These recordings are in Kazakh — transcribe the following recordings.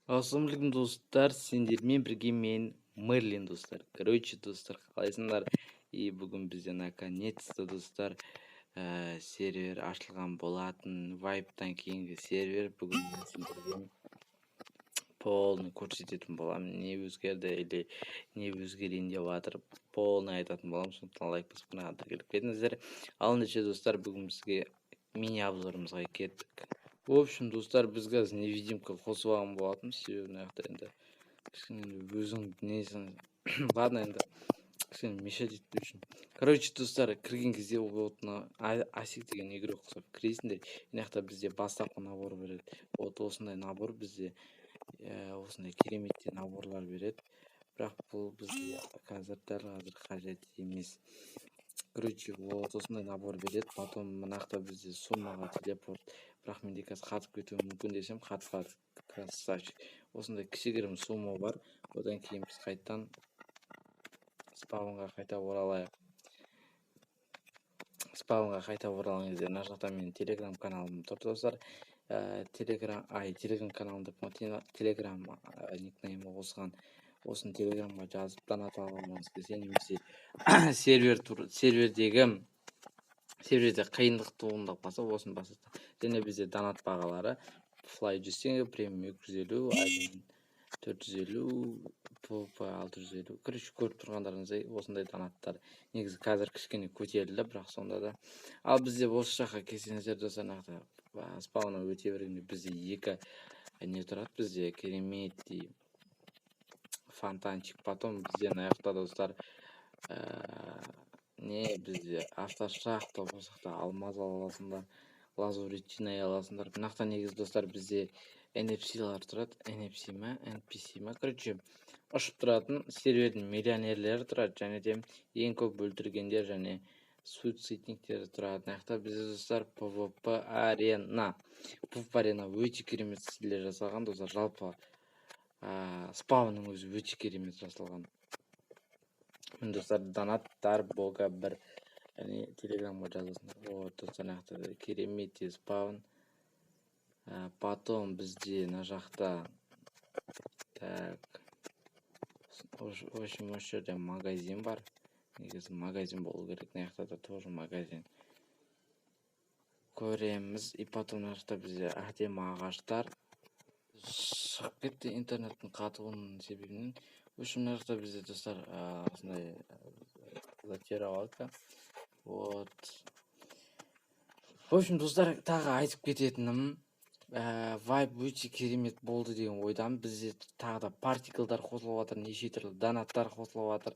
Ассалаумағалейкум достар, сендермен бірге мен Мерлин достар. Короче, достар, қалайсыңдар? И бүгін бізде наконец-то достар сервер ашылған болатын. Вайптан кейінгі сервер бүгін мен сендерге полный көрсететін боламын. Не өзгерді или не өзгерейін деп жатыр, полный айтатын боламын. Сондықтан лайк басып қана кіріп кетіңіздер. Ал ендеше достар, бүгін бізге мини обзорымызға кеттік. В общем, достар, біз қазір невидимка қосып алған болатын, себебі мына жақта енді кішкене өзің несің ладно, енді кішкене мешать етпеу үшін. Короче, достар, кірген кезде вот асик деген игрок қосып кіресіңдер. Мына жақта бізде бастапқы набор береді. Вот осындай набор бізде осындай кереметтей наборлар береді. Бірақ бұл бізге қазір дәл қазір қажет емес. Короче, вот осындай набор береді. Потом мына жақта бізде суммаға телепорт. Бірақ менде қазір қатып кетуі мүмкін десем, қатпады. Красавчик. Осындай кішігірім сумма бар. Одан кейін біз қайтадан спаунға қайта оралайық. Спаунға қайта оралған кезде мына жақта менің телеграм каналым тұр достар. Телеграм каналымда телеграм никнеймі қосқан. Осыны телеграмға жазып донат алғаныңыз келсе, немесе серверде қиындық туындап қалса, осыны басып. Және бізде донат бағалары флай 100 теңге, премиум 250, айдын 450, ПВП 650. Короче, көріп тұрғандарыңыздай осындай донаттар негізі қазір кішкене көтерілді, бірақ сонда да. Ал бізде осы жаққа келсеңіздер достар, спауна өте бергенде бізде екі не тұрады, бізде кереметтей фонтанчик. Потом бізде мына жақта достар бізде автошахта болсақта алмаз аласыңдар, лазурит жинай аласыңдар. Мына жақта негізі достар бізде NFC-лар тұрады. NPC ма? Короче, ұшып тұратын сервердің миллионерлері тұрады, және де ең көп өлтіргендер және суицидниктер тұрады. Мына жақта бізде достар PvP арена. PvP арена өте керемет стильде жасалған достар. Жалпы спаунның өзі өте керемет жасалған. Мен достар, донаттар бога бір телеграмға жазасыңдар. Вот достар, мына жақта керемет спаун. Потом бізде мына жақта в общем, осы жерде магазин бар. Негізі магазин болу керек. Мына жақта да тоже магазин көреміз. И потом мына жақта бізде әдемі ағаштар. Шығып кетті интернеттің қатуының себебінен. В общем, мына жақта бізде достар осындай латералка. Вот. В общем, достар, тағы айтып кететінім, вайп өте керемет болды деген ойдамын. Бізде тағы да партиклдар қосылып жатыр, неше түрлі донаттар қосылып жатыр,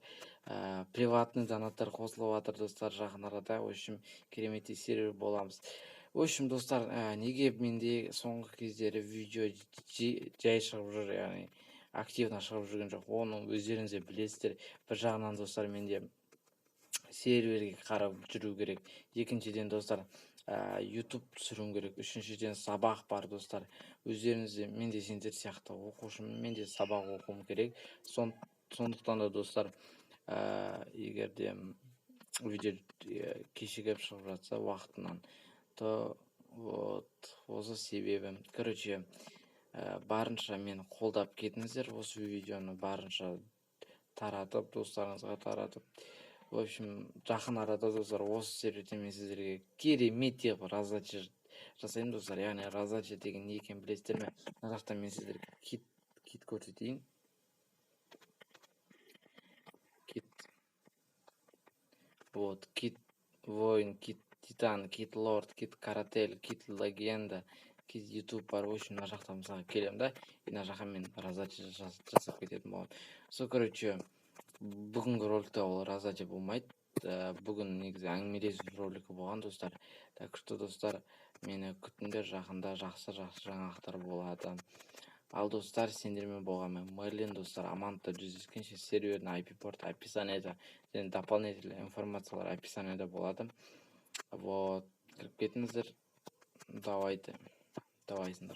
приватный донаттар қосылып жатыр достар, жақын арада. В общем, кереметтей сервер боламыз. В общем, достар, неге менде соңғы кездері видео жай шығып жүр, яғни активно шығып жүрген жоқ, оны өздеріңіз білесіздер. Бір жағынан достар, менде серверге қарап жүру керек. Екіншіден достар, YouTube түсіруім керек. Үшіншіден сабақ бар достар. Өздеріңізде, менде сендер сияқты оқушымын, менде сабақ оқуым керек. Сондықтан да достар, егерде видео кешігіп шығып жатса уақытынан, то вот осы себебі. Короче, барынша мені қолдап кетіңіздер, осы видеоны барынша таратып, достарыңызға таратып. В общем, жақын арада достар, осы серверде мен сіздерге керемет деп раздача жасаймын достар. Яғни раздача деген не екенін білесіздер ме? Мына жақта мен сіздерге кит көрсетейін. Вот, кит воин, кит титан, кит лорд, кит каратель, кит легенда, кит ютуб бар. В общем, мына жақта мысалға келемін да, мына жаққа мен раздача жасап кететін боламын. Короче, бүгінгі роликта ол раздача болмайды. Бүгін негізі әңгімелесу роликі болған достар. Так что достар, мені күтіңдер, жақында жақсы жаңалықтар болады. Ал достар, сендермен болған мен Мерлин достар. Амандықта жүздескенше сервердің IP-порты описаниеда және дополнительный информациялар описаниеда болады. Вот, кіріп кетіңіздер. Давайсыңдар.